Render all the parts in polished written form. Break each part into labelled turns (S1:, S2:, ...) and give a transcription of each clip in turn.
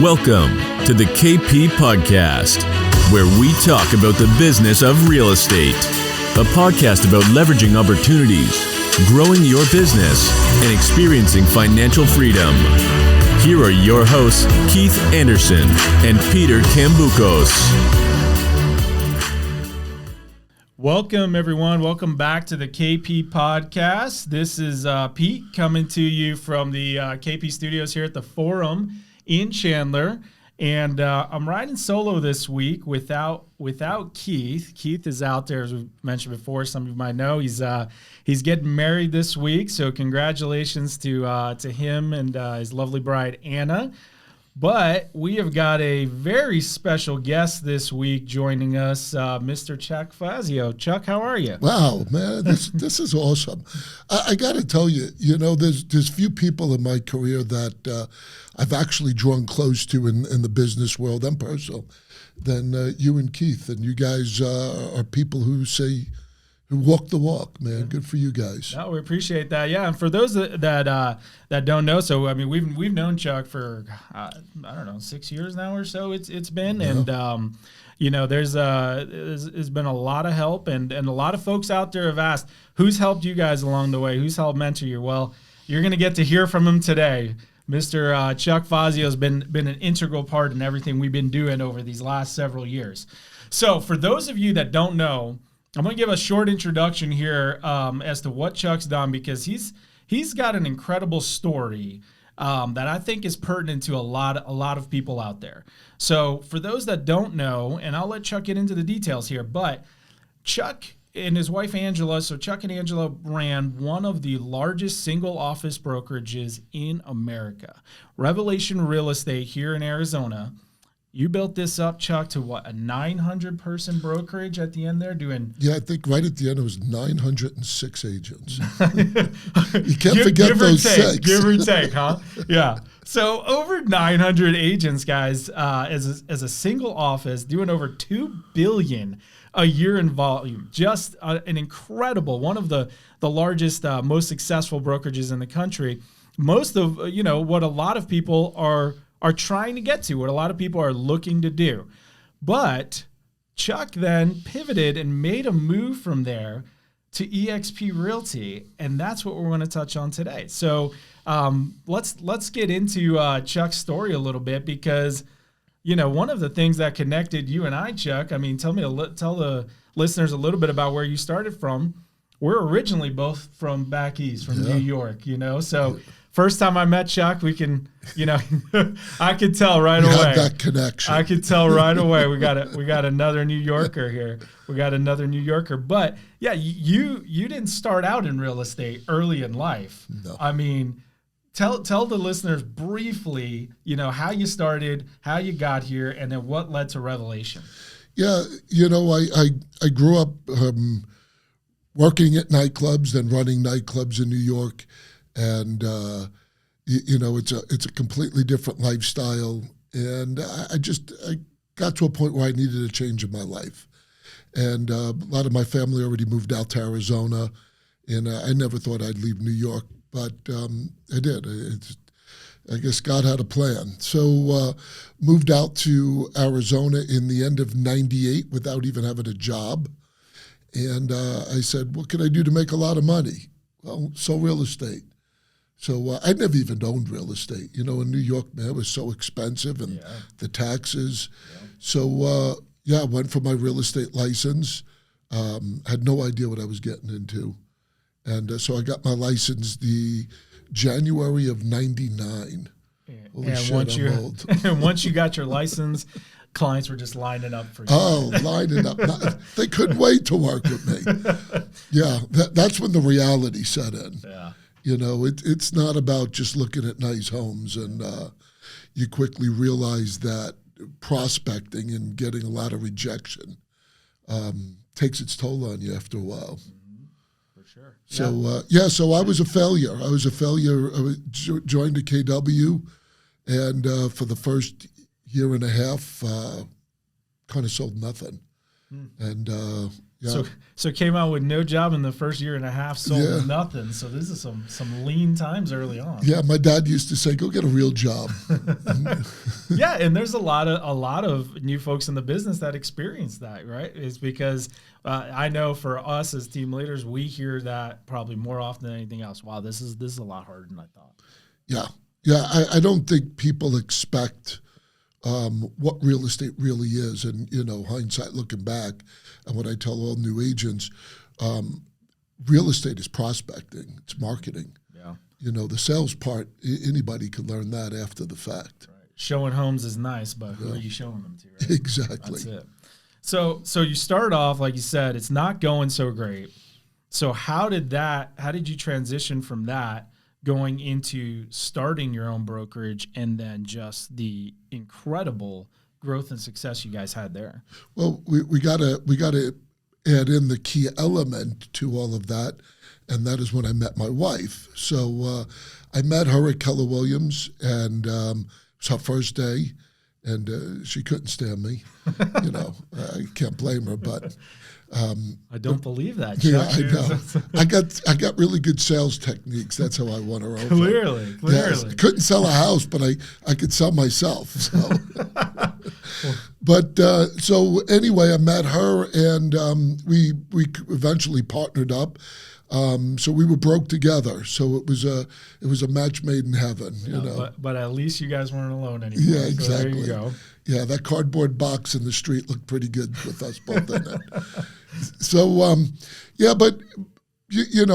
S1: Welcome to the KP Podcast, where we talk about the business of real estate. A podcast about leveraging opportunities, growing your business, and experiencing financial freedom. Here are your hosts, Keith Anderson and Pete Kamboukos.
S2: Welcome, everyone. Welcome back to the KP Podcast. This is Pete coming to you from the KP Studios here at the Forum in Chandler. And I'm riding solo this week without Keith. Keith is out there, as we mentioned before. Some of you might know he's getting married this week. So congratulations to him and his lovely bride, Anna. But we have got a very special guest this week joining us, Mr. Chuck Fazio. Chuck, how are you?
S3: Wow, man, this is awesome. I got to tell you, there's few people in my career that I've actually drawn close to in the business world and personal than you and Keith. And you guys are people who walk the walk, man. Good for you guys.
S2: No, we appreciate that. Yeah, and for those that don't know, so I mean, we've known Chuck for I don't know, 6 years now or so. It's been, yeah. And there's been a lot of help, and a lot of folks out there have asked, who's helped you guys along the way? Who's helped mentor you? Well, you're going to get to hear from him today. Mr. Chuck Fazio has been an integral part in everything we've been doing over these last several years. So, for those of you that don't know, I'm going to give a short introduction here as to what Chuck's done, because he's got an incredible story that I think is pertinent to a lot of people out there. So for those that don't know, and I'll let Chuck get into the details here, but Chuck and his wife Angela, so Chuck and Angela ran one of the largest single office brokerages in America, Revelation Real Estate here in Arizona. You built this up, Chuck, to what, a 900-person brokerage at the end there doing?
S3: Yeah, I think right at the end it was 906 agents. You can't forget those six.
S2: Give or take, huh? Yeah. So over 900 agents, guys, as a single office, doing over $2 billion a year in volume. Just an incredible, one of the largest, most successful brokerages in the country. Most of, what a lot of people are trying to get to, what a lot of people are looking to do. But Chuck then pivoted and made a move from there to eXp Realty, and that's what we're going to touch on today. So let's get into Chuck's story a little bit, because one of the things that connected you and I, Chuck, I mean, tell the listeners a little bit about where you started from. We're originally both from back east, from New York, so first time I met Chuck, we can, I could tell right away.
S3: Had that connection.
S2: I could tell right away. We got another New Yorker here. But yeah, you didn't start out in real estate early in life.
S3: No.
S2: I mean, tell the listeners briefly, how you started, how you got here, and then what led to Revelation.
S3: Yeah, I grew up working at nightclubs, then running nightclubs in New York. And, it's a completely different lifestyle. And I got to a point where I needed a change in my life. And a lot of my family already moved out to Arizona. And I never thought I'd leave New York, but I did. I guess God had a plan. So moved out to Arizona in the end of '98 without even having a job. And I said, what can I do to make a lot of money? Well, sell real estate. So I never even owned real estate. In New York, man, it was so expensive, and the taxes. Yeah. So, I went for my real estate license. Had no idea what I was getting into. And so I got my license the January of '99. Holy shit, I'm old.
S2: And once you got your license, clients were just lining up for you.
S3: Oh, lining up. They couldn't wait to work with me. Yeah, that's when the reality set in.
S2: Yeah.
S3: It's not about just looking at nice homes, and you quickly realize that prospecting and getting a lot of rejection takes its toll on you after a while.
S2: Mm-hmm. For sure.
S3: So, so I was a failure. I joined a KW, and for the first year and a half, kind of sold nothing. And Yeah.
S2: So came out with no job in the first year and a half, sold
S3: Yeah.
S2: nothing. So this is some lean times early on.
S3: Yeah, my dad used to say, "Go get a real job."
S2: Yeah, and there's a lot of new folks in the business that experience that, right? It's because I know for us as team leaders, we hear that probably more often than anything else. Wow, this is a lot harder than I thought.
S3: Yeah. I don't think people expect what real estate really is, and hindsight looking back, and what I tell all new agents, real estate is prospecting, it's marketing.
S2: Yeah.
S3: The sales part, anybody can learn that after the fact.
S2: Right. Showing homes is nice, but who are you showing them to? Right?
S3: Exactly.
S2: That's it. So you start off, like you said, it's not going so great. So how did you transition from that going into starting your own brokerage and then just the incredible growth and success you guys had there?
S3: Well, we gotta add in the key element to all of that, and that is when I met my wife. So I met her at Keller Williams, and it was her first day, and she couldn't stand me. I can't blame her, but
S2: I don't believe that.
S3: yeah,
S2: Chuck.
S3: I know. I got really good sales techniques. That's how I won her over.
S2: Clearly.
S3: Yes, I couldn't sell a house, but I could sell myself. So. But so anyway, I met her, and we eventually partnered up. So we were broke together. So it was a match made in heaven.
S2: But at least you guys weren't alone anymore.
S3: Yeah, exactly.
S2: So there you go.
S3: Yeah, that cardboard box in the street looked pretty good with us both in it. So but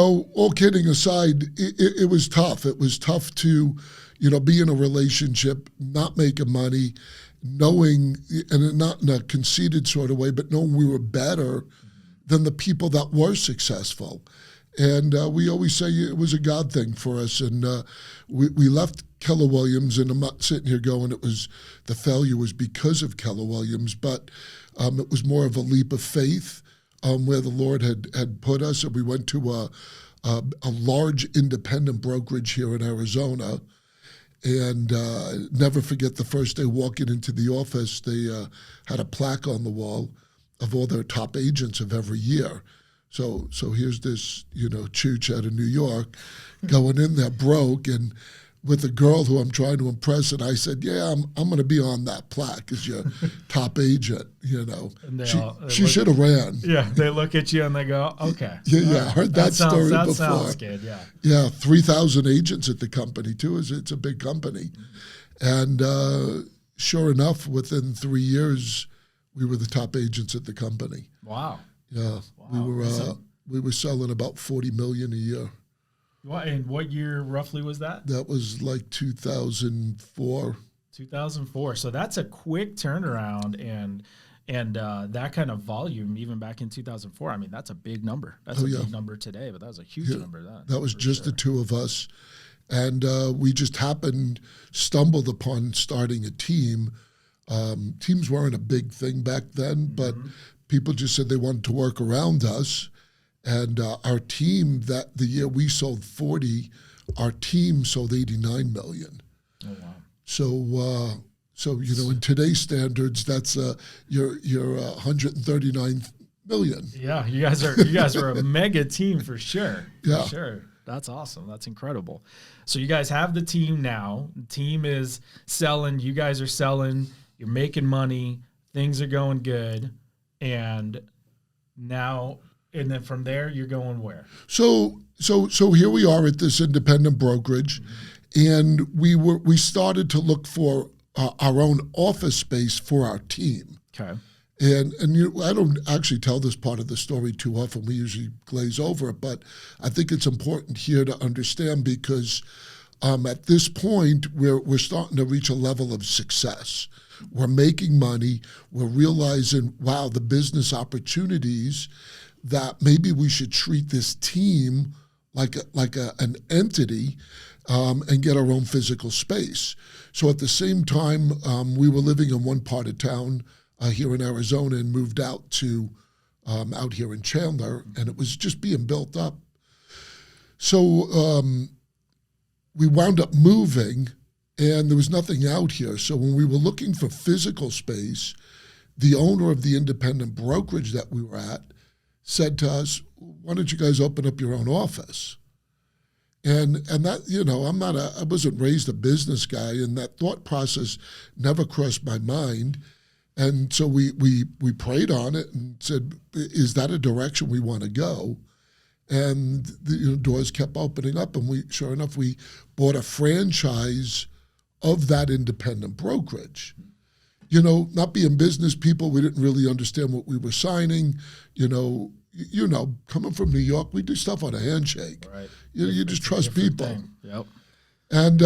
S3: all kidding aside, it was tough. It was tough to be in a relationship, not making money, knowing, and not in a conceited sort of way, but knowing we were better than the people that were successful. And we always say it was a God thing for us. And we left Keller Williams, and I'm not sitting here going the failure was because of Keller Williams, but it was more of a leap of faith where the Lord had put us. And we went to a large independent brokerage here in Arizona. And never forget the first day walking into the office, they had a plaque on the wall of all their top agents of every year. So here's this, chooch out of New York going in there broke, and with a girl who I'm trying to impress, and I said, yeah, I'm going to be on that plaque as your top agent,
S2: And
S3: she should have ran.
S2: Yeah, they look at you and they go, okay.
S3: Yeah, I heard that story before.
S2: That sounds good, yeah.
S3: Yeah, 3,000 agents at the company, too. It's a big company. And sure enough, within 3 years, we were the top agents at the company.
S2: Wow.
S3: Yeah,
S2: Wow.
S3: we were selling about $40 million a year.
S2: And what year roughly was that?
S3: That was like 2004.
S2: 2004. So that's a quick turnaround, and that kind of volume, even back in 2004. I mean, that's a big number. That's big number today, but that was a huge number then.
S3: That was just the two of us, and we just stumbled upon starting a team. Teams weren't a big thing back then, but people just said they wanted to work around us. And our team, that the year we sold 40, our team sold 89 million.
S2: Oh wow!
S3: So in today's standards, that's you're 139 million.
S2: Yeah, you guys are a mega team for sure.
S3: Yeah,
S2: for sure. That's awesome. That's incredible. So you guys have the team now. The team is selling. You guys are selling. You're making money. Things are going good, and now. And then from there, you're going where? So
S3: here we are at this independent brokerage, and we started to look for our own office space for our team.
S2: Okay.
S3: And I don't actually tell this part of the story too often. We usually glaze over it, but I think it's important here to understand because at this point we're starting to reach a level of success. We're making money. We're realizing, wow, the business opportunities. That maybe we should treat this team like an entity and get our own physical space. So at the same time, we were living in one part of town here in Arizona and moved out to out here in Chandler, and it was just being built up. So we wound up moving, and there was nothing out here. So when we were looking for physical space, the owner of the independent brokerage that we were at said to us, why don't you guys open up your own office? And that, I wasn't raised a business guy, and that thought process never crossed my mind. And so we prayed on it and said, is that a direction we want to go? And the doors kept opening up, and sure enough, we bought a franchise of that independent brokerage. Not being business people, we didn't really understand what we were signing. Coming from New York, we do stuff on a handshake.
S2: Right.
S3: You just trust people.
S2: Thing. Yep.
S3: And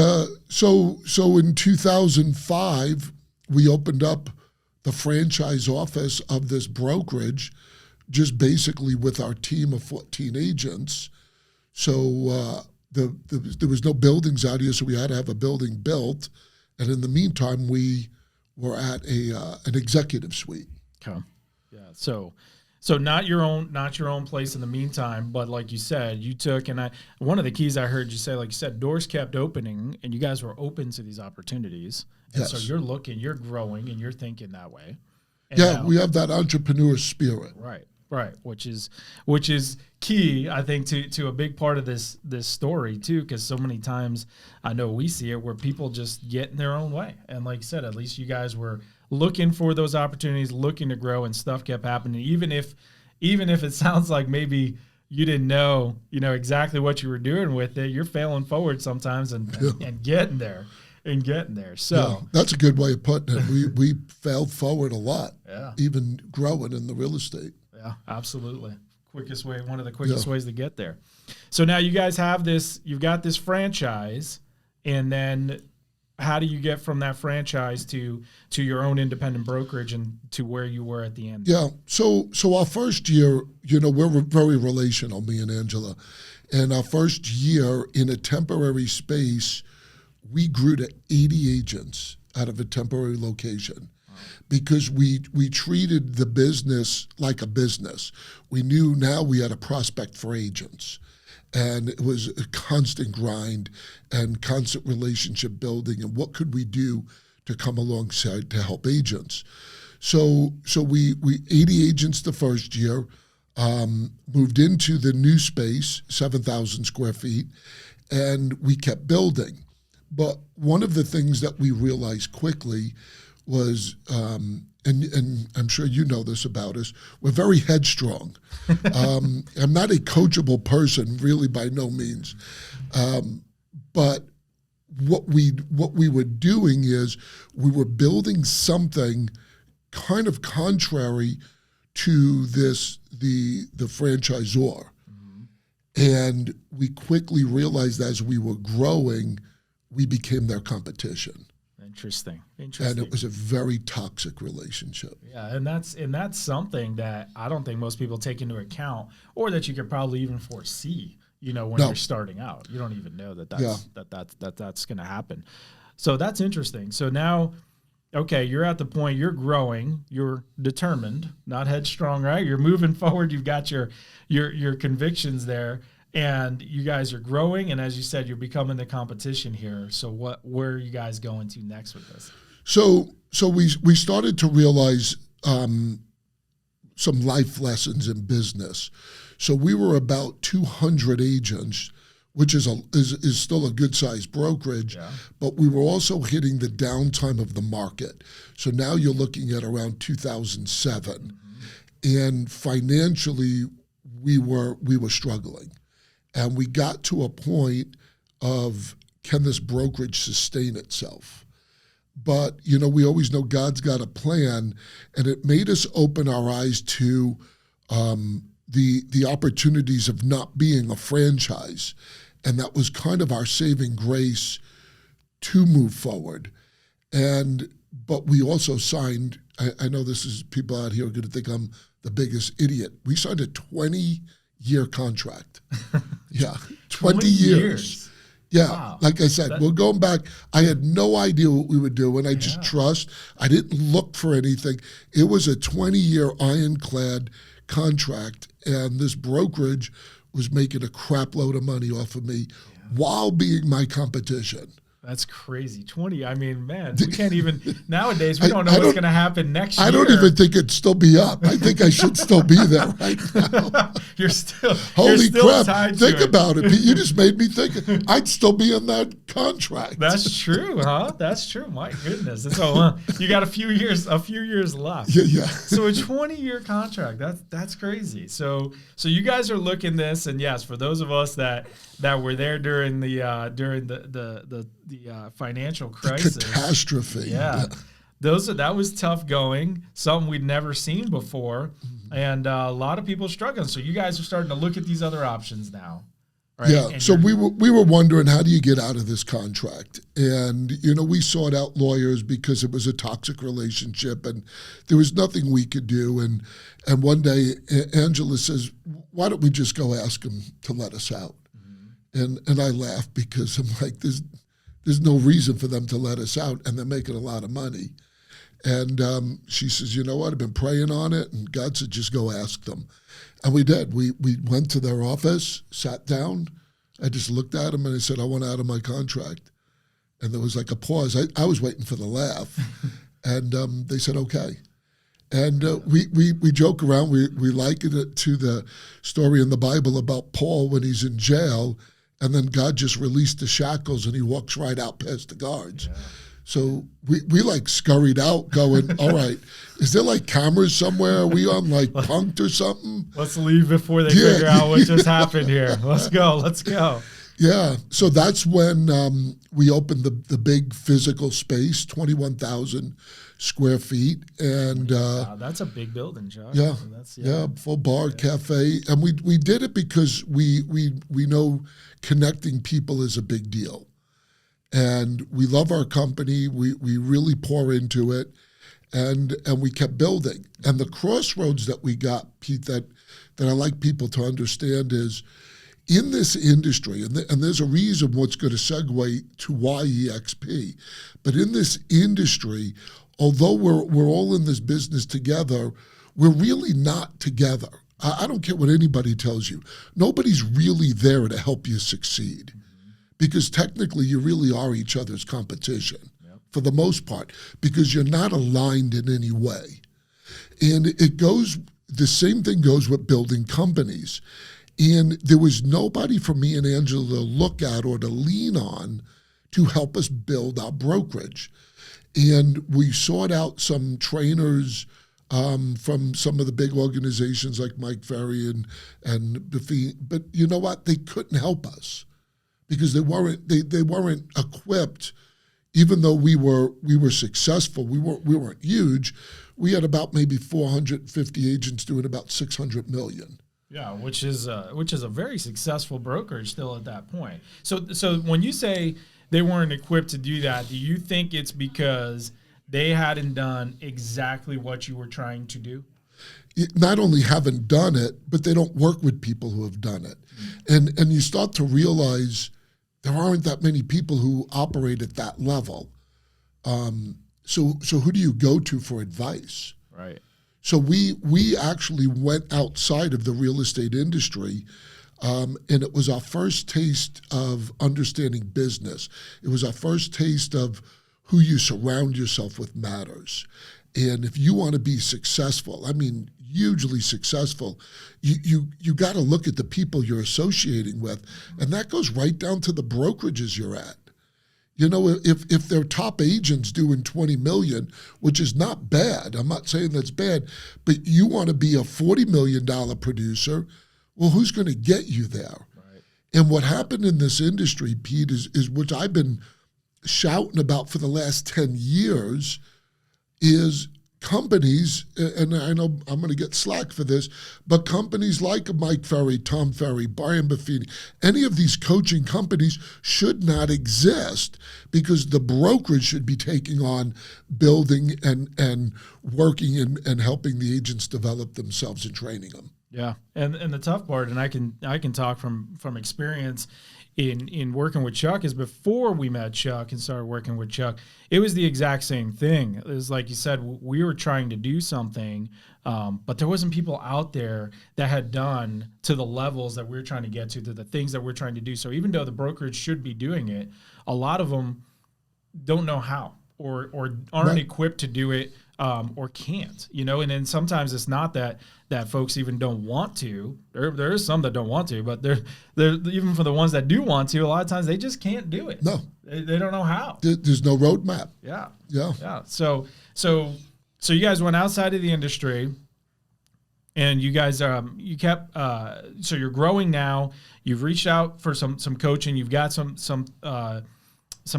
S3: so in 2005, we opened up the franchise office of this brokerage, just basically with our team of 14 agents. So there was no buildings out here, so we had to have a building built. And in the meantime, we were at an executive suite.
S2: Okay. Yeah. So not your own place in the meantime, but like you said, you took, and one of the keys I heard you say, like you said, doors kept opening, and you guys were open to these opportunities. And
S3: Yes.
S2: so you're looking, you're growing, and you're thinking that way. And
S3: Yeah,
S2: now,
S3: we have that entrepreneur spirit.
S2: right, which is key, I think, to a big part of this story too, because so many times I know we see it where people just get in their own way, and like you said, at least you guys were looking for those opportunities, looking to grow, and stuff kept happening. Even if it sounds like maybe you didn't know, exactly what you were doing with it, you're failing forward sometimes and getting there. So
S3: Yeah, that's a good way of putting it. We failed forward a lot,
S2: yeah,
S3: even growing in the real estate.
S2: yeah, absolutely. One of the quickest ways to get there. So now you guys you've got this franchise, and then how do you get from that franchise to your own independent brokerage and to where you were at the end?
S3: Yeah. So our first year, we're very relational, me and Angela. And our first year in a temporary space, we grew to 80 agents out of a temporary location. Because we treated the business like a business. We knew now we had a prospect for agents. And it was a constant grind and constant relationship building, and what could we do to come alongside to help agents. So we 80 agents the first year, moved into the new space, 7,000 square feet, and we kept building. But one of the things that we realized quickly was, and I'm sure you know this about us, we're very headstrong. I'm not a coachable person, really, by no means. But what we were doing is we were building something kind of contrary to the franchisor. And we quickly realized as we were growing, we became their competition.
S2: Interesting.
S3: And it was a very toxic relationship.
S2: Yeah, and that's something that I don't think most people take into account, or that you could probably even foresee. When you're starting out, you don't even know that's going to happen. So that's interesting. So now, okay, you're at the point, you're growing, you're determined, not headstrong, right? You're moving forward. You've got your convictions there. And you guys are growing, and as you said, you're becoming the competition here. So where are you guys going to next with this?
S3: So we started to realize some life lessons in business. So we were about 200 agents, which is still a good sized brokerage, but we were also hitting the downtime of the market. So now you're looking at around 2007, and financially we were struggling. And we got to a point of, can this brokerage sustain itself? But, we always know God's got a plan, and it made us open our eyes to the opportunities of not being a franchise. And that was kind of our saving grace to move forward. But we also signed, I know people out here are going to think I'm the biggest idiot. We signed a 20-year contract. Yeah, 20 years. Yeah, wow. Like I said, we're going back. I had no idea what we would do, and I just trust. I didn't look for anything. It was a 20-year ironclad contract, and this brokerage was making a crap load of money off of me while being my competition.
S2: That's crazy. 20. I mean, man, we can't even nowadays. We don't know what's going to happen next year.
S3: I don't even think it'd still be up. I think I should still be there right now.
S2: You're still
S3: Holy crap!
S2: tied
S3: Think
S2: to
S3: about it. You just made me think. I'd still be in that contract.
S2: That's true, huh? That's true. My goodness. And so you got a few years left.
S3: Yeah.
S2: So a 20-year contract. That's crazy. So you guys are looking this, and yes, for those of us that were there during the financial crisis,
S3: the catastrophe.
S2: Yeah, that was tough going. Something we'd never seen before, and a lot of people struggling. So you guys are starting to look at these other options now. Right?
S3: Yeah,
S2: And
S3: so we were wondering, how do you get out of this contract? And, we sought out lawyers because it was a toxic relationship and there was nothing we could do. And one day, Angela says, why don't we just go ask him to let us out? And I laughed because I'm like, there's no reason for them to let us out, and they're making a lot of money. And she says, you know what, I've been praying on it, and God said, just go ask them. And we did. We went to their office, sat down. I just looked at them and I said, I want out of my contract. And there was like a pause. I was waiting for the laugh. And they said, okay. And we joke around. We liken it to the story in the Bible about Paul when he's in jail, and then God just released the shackles and he walks right out past the guards. Yeah. So we like scurried out going, all right, is there like cameras somewhere? Are we on like Punk'd or something?
S2: Let's leave before they figure out what just happened here. Let's go.
S3: Yeah. So that's when we opened the big physical space, 21,000 square feet. And
S2: wow, that's a big building, Chuck.
S3: Yeah.
S2: Yeah,
S3: full bar, cafe. And we did it because we know connecting people is a big deal. And we love our company. We really pour into it, and we kept building. And the crossroads that we got, Pete, that I like people to understand is, in this industry, and there's a reason what's going to segue to why EXP, but in this industry, although we're all in this business together, we're really not together. I don't care what anybody tells you. Nobody's really there to help you succeed. Because technically you really are each other's competition for the most part, because you're not aligned in any way. And the same thing goes with building companies. And there was nobody for me and Angela to look at or to lean on to help us build our brokerage. And we sought out some trainers from some of the big organizations like Mike Ferry and Buffy, but you know what? They couldn't help us. Because they weren't equipped, even though we were successful. We weren't huge. We had about maybe 450 agents doing about $600 million.
S2: Yeah, which is a very successful brokerage still at that point. So when you say they weren't equipped to do that, do you think it's because they hadn't done exactly what you were trying to do?
S3: Not only haven't done it, but they don't work with people who have done it. And you start to realize there aren't that many people who operate at that level. So who do you go to for advice?
S2: Right.
S3: So we actually went outside of the real estate industry, and it was our first taste of understanding business. It was our first taste of who you surround yourself with matters. And if you want to be successful, I mean, hugely successful, you got to look at the people you're associating with, and that goes right down to the brokerages you're at. You know, if they're top agents doing $20 million, which is not bad, I'm not saying that's bad, but you want to be a $40 million producer, well, who's going to get you there? Right. And what happened in this industry, Pete, is which I've been shouting about for the last 10 years, is companies, and I know I'm going to get slack for this, but companies like Mike Ferry, Tom Ferry, Brian Buffini, any of these coaching companies should not exist, because the brokerage should be taking on building and working and helping the agents develop themselves and training them.
S2: Yeah, and the tough part, and I can talk from experience in working with Chuck, is before we met Chuck and started working with Chuck, it was the exact same thing. It was like you said, we were trying to do something, but there wasn't people out there that had done to the levels that we're trying to get to the things that we're trying to do. So even though the brokerage should be doing it, a lot of them don't know how or aren't
S3: Right.
S2: equipped to do it, or can't, and then sometimes it's not that folks even don't want to. There is some that don't want to, but they're even for the ones that do want to, a lot of times they just can't do it.
S3: No.
S2: They don't know how.
S3: There's no roadmap.
S2: Yeah.
S3: Yeah.
S2: So you guys went outside of the industry, and you guys you kept so you're growing now. You've reached out for some coaching. You've got some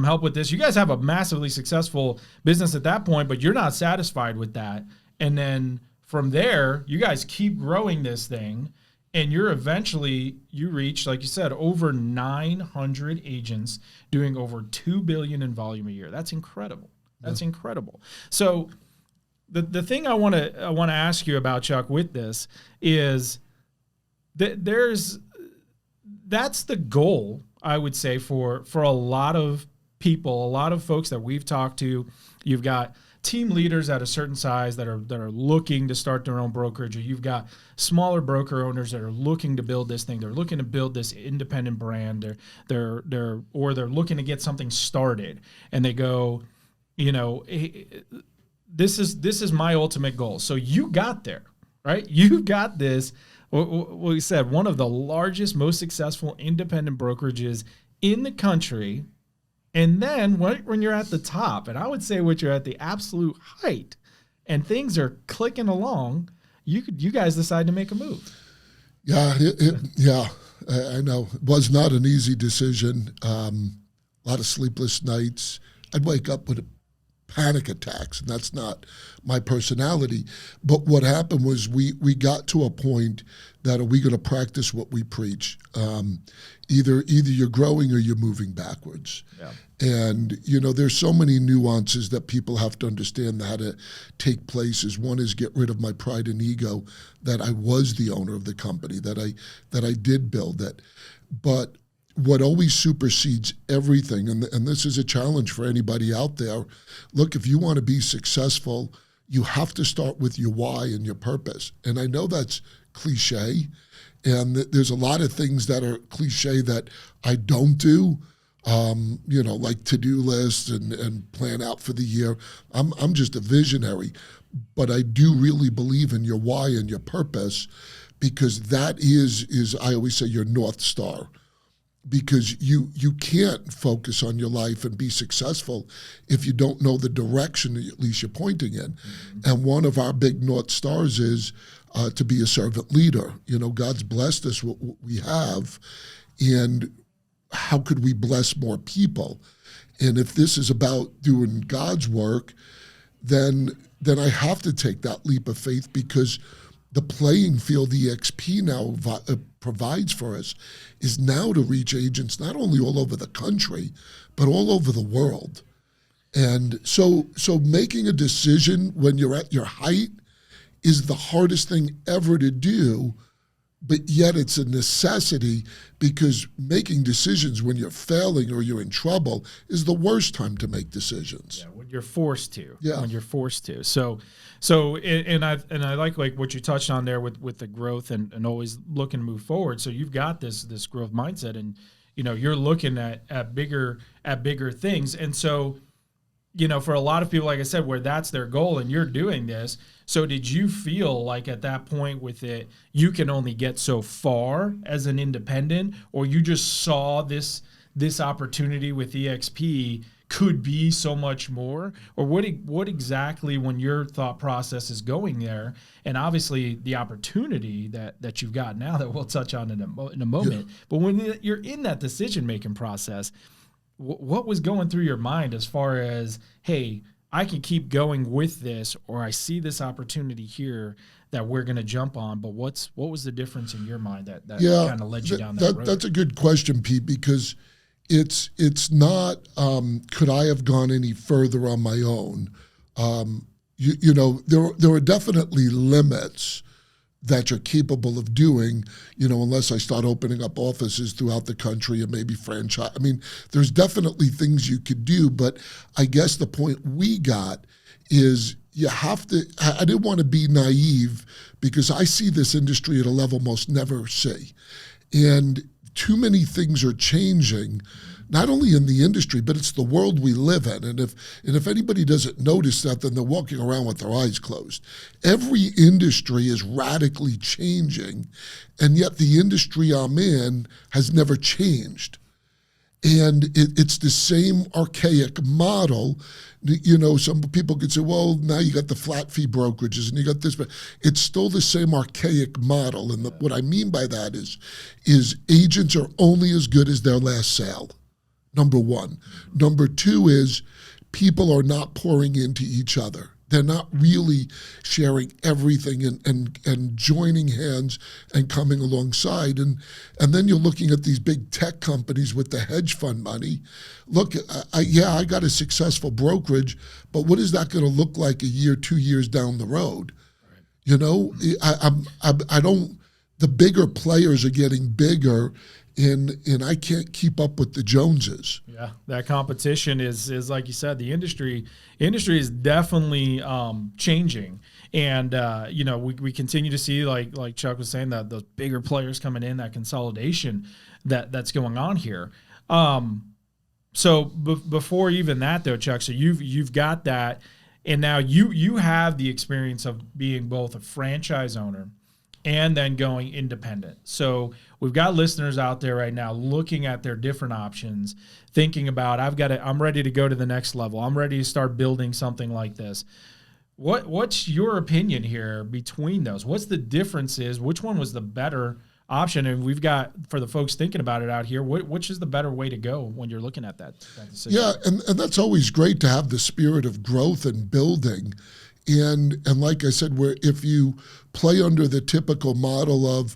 S2: help with this. You guys have a massively successful business at that point, but you're not satisfied with that. And then from there, you guys keep growing this thing, and you reach, like you said, over 900 agents doing over $2 billion in volume a year. That's incredible. That's incredible. So the thing I want to ask you about, Chuck, with this is that that's the goal, I would say, for a lot of people, a lot of folks that we've talked to. You've got team leaders at a certain size that are looking to start their own brokerage, or you've got smaller broker owners that are looking to build this thing. They're looking to build this independent brand. They're looking to get something started, and they go, this is my ultimate goal. So you got there, right? You got this. We said one of the largest, most successful independent brokerages in the country. And then when you're at the top, and I would say when you're at the absolute height and things are clicking along, you guys decide to make a move.
S3: Yeah, I know. It was not an easy decision. A lot of sleepless nights. I'd wake up with panic attacks, and that's not my personality. But what happened was we got to a point that, are we going to practice what we preach? Either you're growing or you're moving backwards.
S2: Yeah.
S3: And, there's so many nuances that people have to understand how to take places. One is get rid of my pride and ego that I was the owner of the company, that I did build it. But what always supersedes everything, and this is a challenge for anybody out there, look, if you want to be successful, you have to start with your why and your purpose. And I know that's cliche, and there's a lot of things that are cliche that I don't do, like to-do lists and plan out for the year. I'm just a visionary, but I do really believe in your why and your purpose, because that is I always say, your North Star. Because you can't focus on your life and be successful if you don't know the direction that at least you're pointing in. Mm-hmm. And one of our big North Stars is to be a servant leader. God's blessed us with what we have, and how could we bless more people? And if this is about doing God's work, then I have to take that leap of faith, because the playing field EXP now provides for us is now to reach agents not only all over the country, but all over the world. And so making a decision when you're at your height is the hardest thing ever to do, but yet it's a necessity, because making decisions when you're failing or you're in trouble is the worst time to make decisions.
S2: Yeah, when you're forced to.
S3: Yeah.
S2: When you're forced to. So I like what you touched on there with the growth and always looking to move forward. So you've got this growth mindset, and you're looking at bigger things. And so, for a lot of people, like I said, where that's their goal and you're doing this. So did you feel like at that point with it, you can only get so far as an independent, or you just saw this opportunity with EXP could be so much more? Or what exactly, when your thought process is going there, and obviously the opportunity that you've got now that we'll touch on in a moment, but when you're in that decision-making process, what was going through your mind as far as, hey, I can keep going with this, or I see this opportunity here that we're going to jump on, but what was the difference in your mind that kind of led you down that road? That's
S3: a good question, Pete, because it's not, could I have gone any further on my own? There are definitely limits that you're capable of doing, unless I start opening up offices throughout the country and maybe franchise. I mean, there's definitely things you could do, but I guess the point we got is you have to, I didn't want to be naive, because I see this industry at a level most never see. And too many things are changing not only in the industry, but it's the world we live in. And if anybody doesn't notice that, then they're walking around with their eyes closed. Every industry is radically changing, and yet the industry I'm in has never changed. And it's the same archaic model. You know, some people could say, well, now you got the flat fee brokerages and you got this, but it's still the same archaic model. And what I mean by that is agents are only as good as their last sale, number one. Number two is people are not pouring into each other. They're not really sharing everything and joining hands and coming alongside. And then you're looking at these big tech companies with the hedge fund money. Look, I got a successful brokerage, but what is that going to look like a year, 2 years down the road? Right. You know, I don't, the bigger players are getting bigger, and I can't keep up with the Joneses.
S2: Yeah, that competition is like you said, the industry is definitely changing, and you know, we continue to see, like Chuck was saying, that those bigger players coming in, that consolidation that's going on here. So before even that though, Chuck, so you've got that, and now you have the experience of being both a franchise owner and then going independent. So we've got listeners out there right now looking at their different options, thinking about, I'm ready to go to the next level. I'm ready to start building something like this. What's your opinion here between those? What's the differences? Which one was the better option? And we've got, for the folks thinking about it out here, which is the better way to go when you're looking at that decision?
S3: Yeah, and that's always great to have the spirit of growth and building. And like I said, where if you play under the typical model of,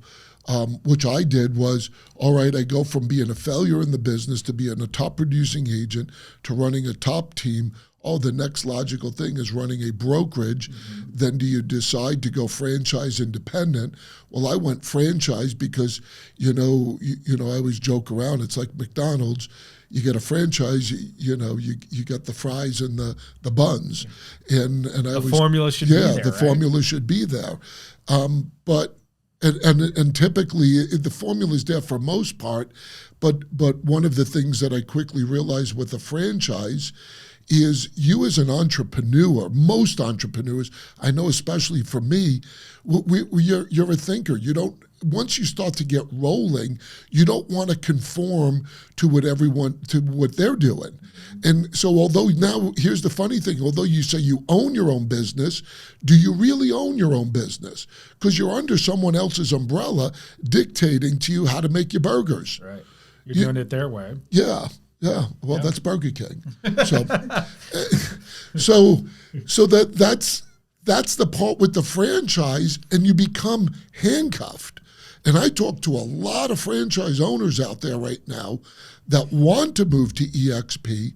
S3: which I did, was, all right, I go from being a failure in the business to being a top producing agent to running a top team. Oh, the next logical thing is running a brokerage. Mm-hmm. Then do you decide to go franchise independent? Well, I went franchise because, you know, I always joke around. It's like McDonald's. You get a franchise, you get the fries and the buns, and
S2: the formula should be there.
S3: Yeah, the formula should be there, but typically the formula is there for most part, but one of the things that I quickly realized with a franchise is you as an entrepreneur, most entrepreneurs, I know especially for me, you're a thinker. You don't. Once you start to get rolling, you don't want to conform to what they're doing. And so although now, here's the funny thing, although you say you own your own business, do you really own your own business? Because you're under someone else's umbrella dictating to you how to make your burgers.
S2: Right. You're doing it their way.
S3: Yeah. Yeah. Well, that's Burger King. So that's the part with the franchise, and you become handcuffed. And I talk to a lot of franchise owners out there right now that want to move to EXP,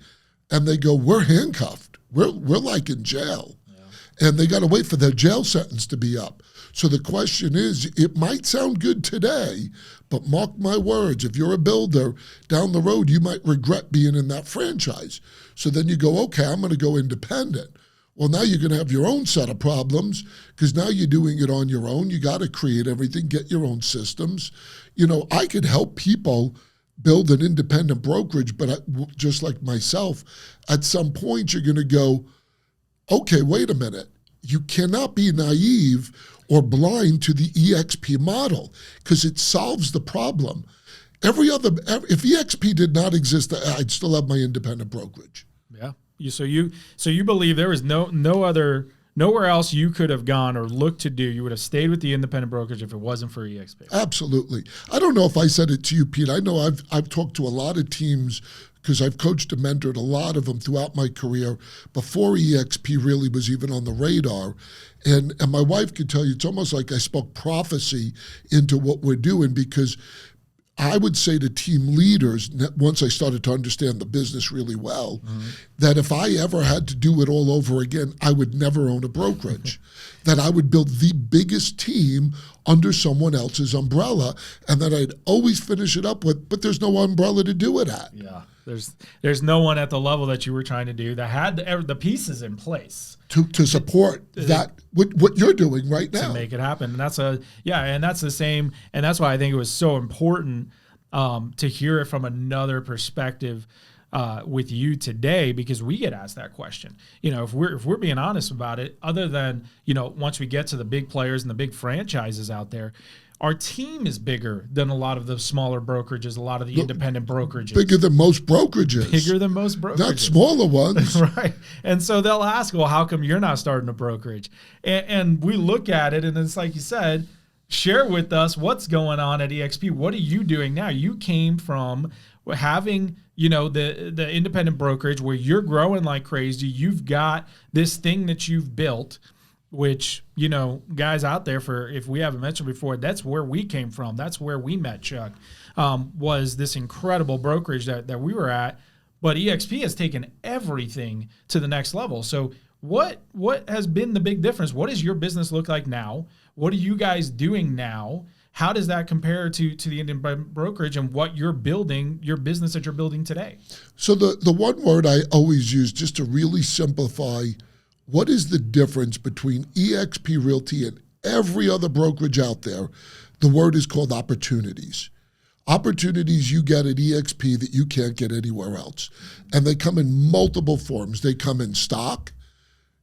S3: and they go, we're handcuffed. We're like in jail. Yeah. And they got to wait for their jail sentence to be up. So the question is, it might sound good today, but mark my words, if you're a builder, down the road, you might regret being in that franchise. So then you go, okay, I'm going to go independent. Well, now you're going to have your own set of problems because now you're doing it on your own. You got to create everything, get your own systems. You know, I could help people build an independent brokerage, but just like myself, at some point you're going to go, okay, wait a minute. You cannot be naive or blind to the EXP model because it solves the problem. If EXP did not exist, I'd still have my independent brokerage.
S2: Yeah. So you believe there was nowhere else you could have gone or looked to do. You would have stayed with the independent brokerage if it wasn't for EXP.
S3: Absolutely. I don't know if I said it to you, Pete. I know I've talked to a lot of teams because I've coached and mentored a lot of them throughout my career before EXP really was even on the radar. And my wife could tell you, it's almost like I spoke prophecy into what we're doing, because I would say to team leaders, once I started to understand the business really well, that if I ever had to do it all over again, I would never own a brokerage. That I would build the biggest team under someone else's umbrella, and that I'd always finish it up with, but there's no umbrella to do it at.
S2: Yeah, there's no one at the level that you were trying to do that had the pieces in place
S3: to support that what you're doing right now
S2: to make it happen. And that's the same, and that's why I think it was so important to hear it from another perspective with you today, because we get asked that question. If we're being honest about it, other than, once we get to the big players and the big franchises out there, our team is bigger than a lot of the smaller brokerages, a lot of the independent brokerages.
S3: Bigger than most brokerages.
S2: Bigger than most brokerages.
S3: Not smaller ones.
S2: Right. And so they'll ask, well, how come you're not starting a brokerage? And we look at it, and it's like you said, share with us what's going on at EXP. What are you doing now? You came from having, the independent brokerage where you're growing like crazy. You've got this thing that you've built, which, guys out there, if we haven't mentioned before, that's where we came from. That's where we met Chuck, was this incredible brokerage that we were at. But EXP has taken everything to the next level. So what has been the big difference? What does your business look like now? What are you guys doing now? How does that compare to the independent brokerage and what you're building, your business that you're building today?
S3: So the one word I always use just to really simplify, what is the difference between eXp Realty and every other brokerage out there? The word is called opportunities. Opportunities you get at eXp that you can't get anywhere else. And they come in multiple forms. They come in stock.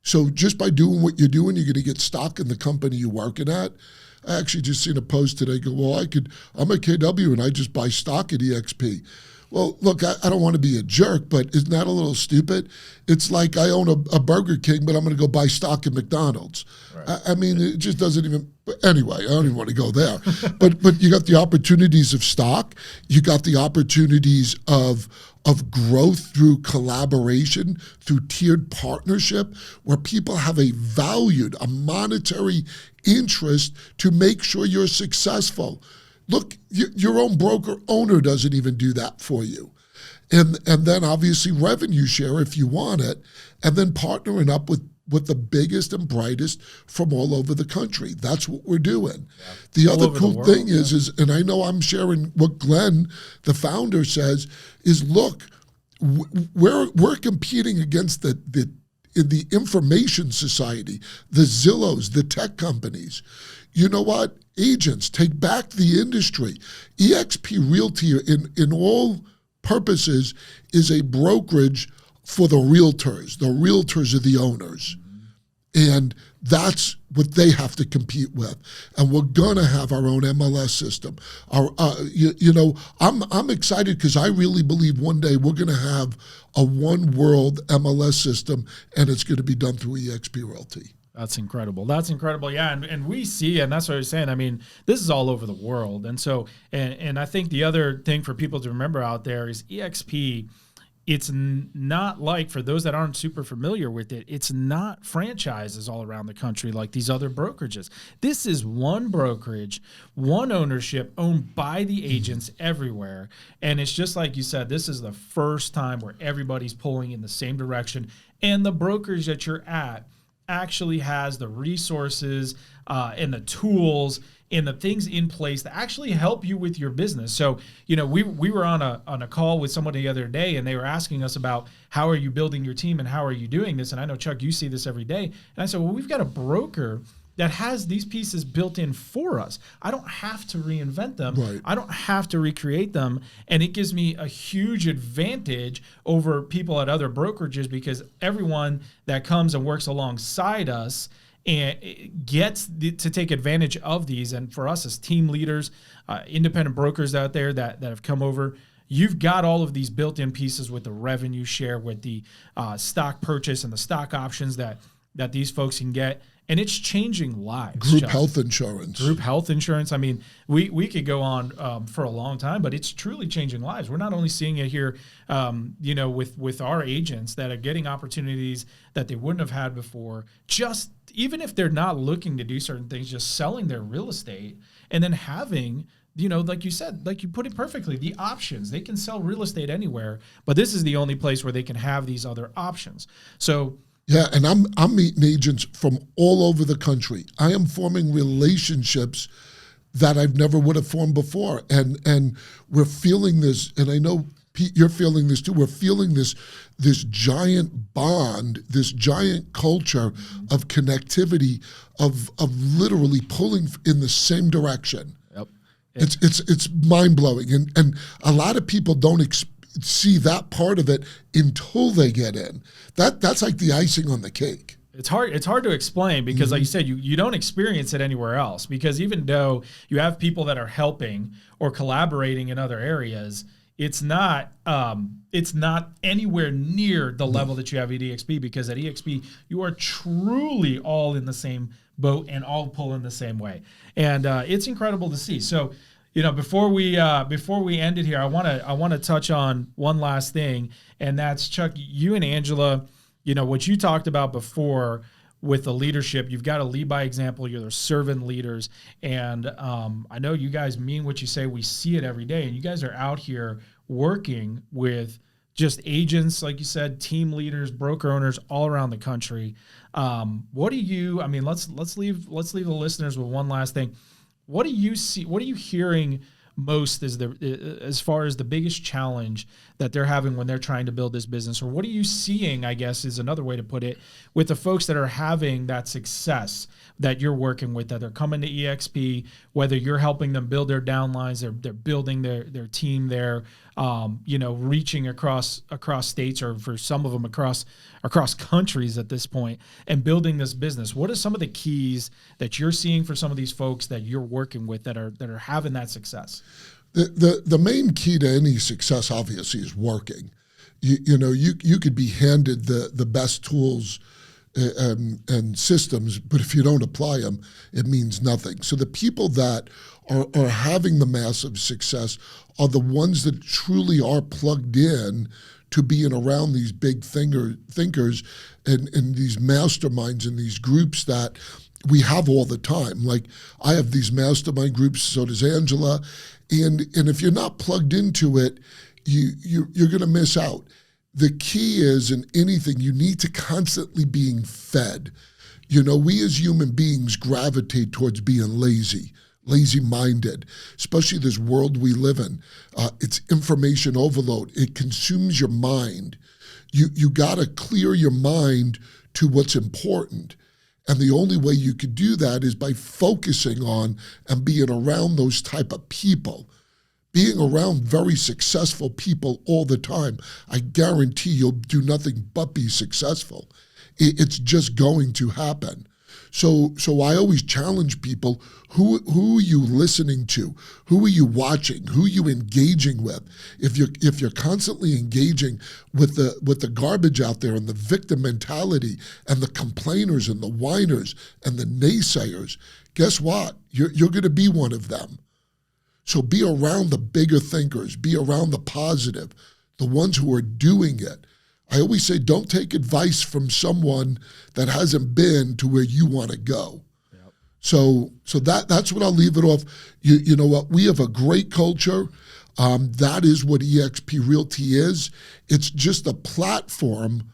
S3: So just by doing what you're doing, you're going to get stock in the company you're working at. I actually just seen a post today go, well, I'm a KW and I just buy stock at EXP. Well, look, I don't want to be a jerk, but isn't that a little stupid? It's like I own a Burger King, but I'm going to go buy stock at McDonald's. Right. I mean, it just doesn't even, anyway, I don't even want to go there. but you got the opportunities of stock. You got the opportunities of growth through collaboration, through tiered partnership, where people have a monetary interest to make sure you're successful. Look, your own broker owner doesn't even do that for you. And then obviously revenue share if you want it, and then partnering up with the biggest and brightest from all over the country. That's what we're doing. Yeah. The other cool thing is, and I know I'm sharing what Glenn, the founder, says, is look, we're competing against the information society, the Zillows, the tech companies. You know what? Agents, take back the industry. eXp Realty, in all purposes, is a brokerage for the realtors. The realtors are the owners. And that's what they have to compete with. And we're going to have our own MLS system. I'm excited because I really believe one day we're going to have a one world MLS system, and it's going to be done through eXp Realty.
S2: That's incredible. Yeah. And we see, and that's what I was saying. I mean, this is all over the world. And so, and I think the other thing for people to remember out there is eXp, it's not like, for those that aren't super familiar with it, it's not franchises all around the country like these other brokerages. This is one brokerage, one ownership, owned by the agents everywhere. And it's just like you said, this is the first time where everybody's pulling in the same direction. And the brokerage that you're at actually has the resources and the tools and the things in place that actually help you with your business. So, we were on a call with somebody the other day, and they were asking us about how are you building your team and how are you doing this? And I know, Chuck, you see this every day. And I said, well, we've got a broker that has these pieces built in for us. I don't have to reinvent them.
S3: Right.
S2: I don't have to recreate them. And it gives me a huge advantage over people at other brokerages, because everyone that comes and works alongside us and gets to take advantage of these. And for us as team leaders, independent brokers out there that have come over, you've got all of these built-in pieces with the revenue share, with the stock purchase and the stock options that these folks can get. And it's changing lives.
S3: Group health insurance. I mean, we could go on for a long time, but it's truly changing lives. We're not only seeing it here, with our agents that are getting opportunities that they wouldn't have had before, just even if they're not looking to do certain things, just selling their real estate and then having, like you said, like you put it perfectly, the options. They can sell real estate anywhere, but this is the only place where they can have these other options. So, yeah, and I'm meeting agents from all over the country. I am forming relationships that I've never would have formed before. And we're feeling this, and I know, Pete, you're feeling this too. We're feeling this giant bond, this giant culture of connectivity, of literally pulling in the same direction.
S2: Yep.
S3: It's mind blowing, and a lot of people don't see that part of it until they get in. That's like the icing on the cake.
S2: It's hard to explain because, like you said, you don't experience it anywhere else, because even though you have people that are helping or collaborating in other areas, it's not anywhere near the level that you have at EXP, because at EXP you are truly all in the same boat and all pulling the same way, and it's incredible to see. So, before we end it here, I want to touch on one last thing, and that's, Chuck, you and Angela, what you talked about before with the leadership. You've got to lead by example. You're the servant leaders, and I know you guys mean what you say. We see it every day, and you guys are out here working with just agents, like you said, team leaders, broker owners all around the country. What do you? I mean, let's leave the listeners with one last thing. What do you see? What are you hearing most as far as the biggest challenge that they're having when they're trying to build this business? Or what are you seeing, I guess, is another way to put it, with the folks that are having that success that you're working with, that they're coming to EXP, whether you're helping them build their downlines, they're building their team there, reaching across states, or for some of them across countries at this point, and building this business. What are some of the keys that you're seeing for some of these folks that you're working with that are having that success?
S3: The main key to any success, obviously, is working. You could be handed the best tools and systems, but if you don't apply them, it means nothing. So the people that are having the massive success are the ones that truly are plugged in to being around these big thinkers and these masterminds and these groups that we have all the time. Like, I have these mastermind groups, so does Angela, and if you're not plugged into it, you're going to miss out. The key is, in anything, you need to constantly being fed. We as human beings gravitate towards being lazy-minded, especially this world we live in. It's information overload. It consumes your mind. You got to clear your mind to what's important. And the only way you could do that is by focusing on and being around those type of people. Being around very successful people all the time, I guarantee you'll do nothing but be successful. It's just going to happen. So I always challenge people, who are you listening to? Who are you watching? Who are you engaging with? If you're constantly engaging with the garbage out there and the victim mentality and the complainers and the whiners and the naysayers, guess what? You're going to be one of them. So be around the bigger thinkers, be around the positive, the ones who are doing it. I always say, don't take advice from someone that hasn't been to where you want to go. Yep. So that's what I'll leave it off. You know what? We have a great culture. That is what eXp Realty is. It's just a platform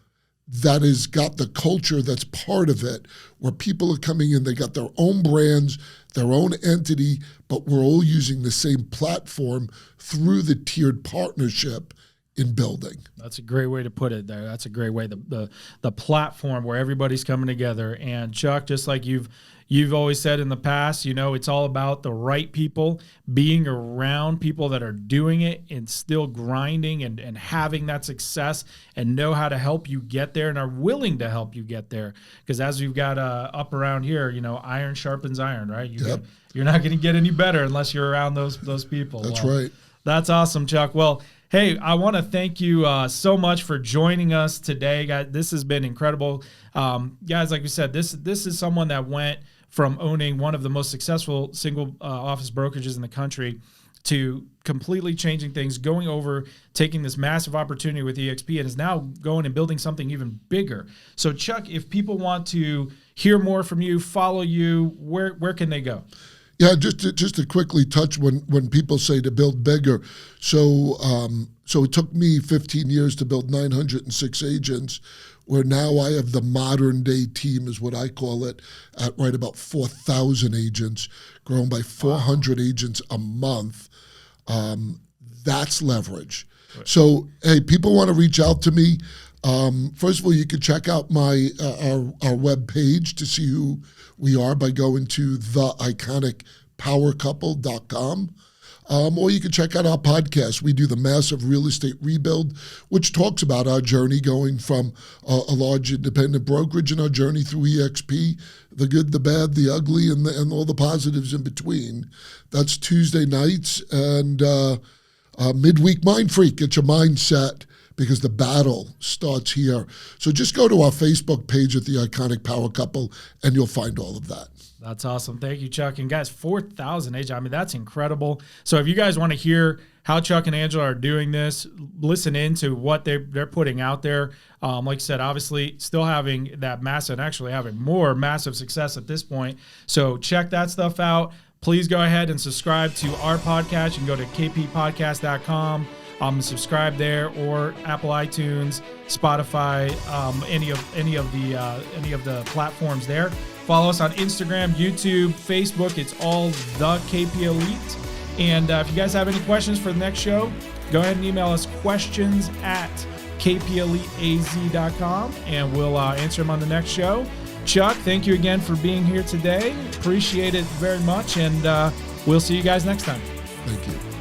S3: that has got the culture that's part of it, where people are coming in, they got their own brands, their own entity, but we're all using the same platform through the tiered partnership in building. That's
S2: a great way to put it there. That's a great way. The platform where everybody's coming together. And Chuck, just like you've always said in the past, it's all about the right people, being around people that are doing it and still grinding and having that success and know how to help you get there and are willing to help you get there. Because as we've got up around here, iron sharpens iron, right? You're not going to get any better unless you're around those people.
S3: That's right.
S2: That's awesome, Chuck. Well, hey, I want to thank you so much for joining us today, guys. This has been incredible. Guys, like we said, this is someone that went from owning one of the most successful single office brokerages in the country to completely changing things, going over, taking this massive opportunity with EXP, and is now going and building something even bigger. So, Chuck, if people want to hear more from you, follow you, where can they go?
S3: Yeah, just to quickly touch when people say to build bigger. So it took me 15 years to build 906 agents, where now I have the modern day team, is what I call it, at right about 4,000 agents, growing by 400 agents a month. That's leverage. Right. So, hey, people want to reach out to me. First of all, you can check out our web page to see who we are by going to theiconicpte.com. iconicpowercouple.com. Or you can check out our podcast. We do the Massive Real Estate Rebuild, which talks about our journey going from a large independent brokerage and our journey through EXP, the good, the bad, the ugly, and all the positives in between. That's Tuesday nights. And midweek Mind Freak, get your mind set, because the battle starts here. So just go to our Facebook page at the Iconic Power Couple, and you'll find all of that.
S2: That's awesome. Thank you, Chuck. And guys, 4,000 agents. I mean, that's incredible. So if you guys want to hear how Chuck and Angela are doing this, listen into what they're putting out there. Like I said, obviously still having that massive, and actually having more massive success at this point. So check that stuff out. Please go ahead and subscribe to our podcast. You can go to kppodcast.com. Subscribe there, or Apple iTunes, Spotify, any of the platforms there. Follow us on Instagram, YouTube, Facebook. It's all the KP Elite. And if you guys have any questions for the next show, go ahead and email us questions@kpeliteaz.com, and we'll answer them on the next show. Chuck, thank you again for being here today. Appreciate it very much, and we'll see you guys next time.
S3: Thank you.